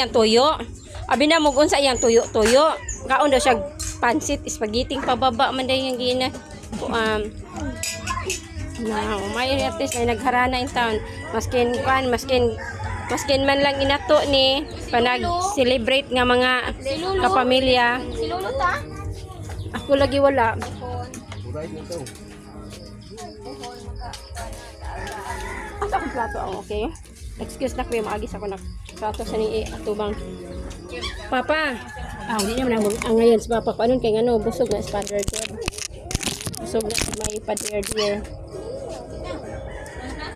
iyang tuyo. Abi na mugon sa iyang tuyo-tuyo. Kaon daw siya pansit, spaghetti pababa man day yung gina. Na, may artist ay nagharana in town. Maskin man lang inato ni panag-celebrate nga mga kapamilya. Si Lolo ta? Ako lagi wala. Asa akong plato ako, okay? Excuse na kuya, maagis ako na plato sa ni atubang. Papa! Hindi naman ang ngayon si Papa. Paano kay ano, busog na si Father Dear. Busog na si may Father Dear.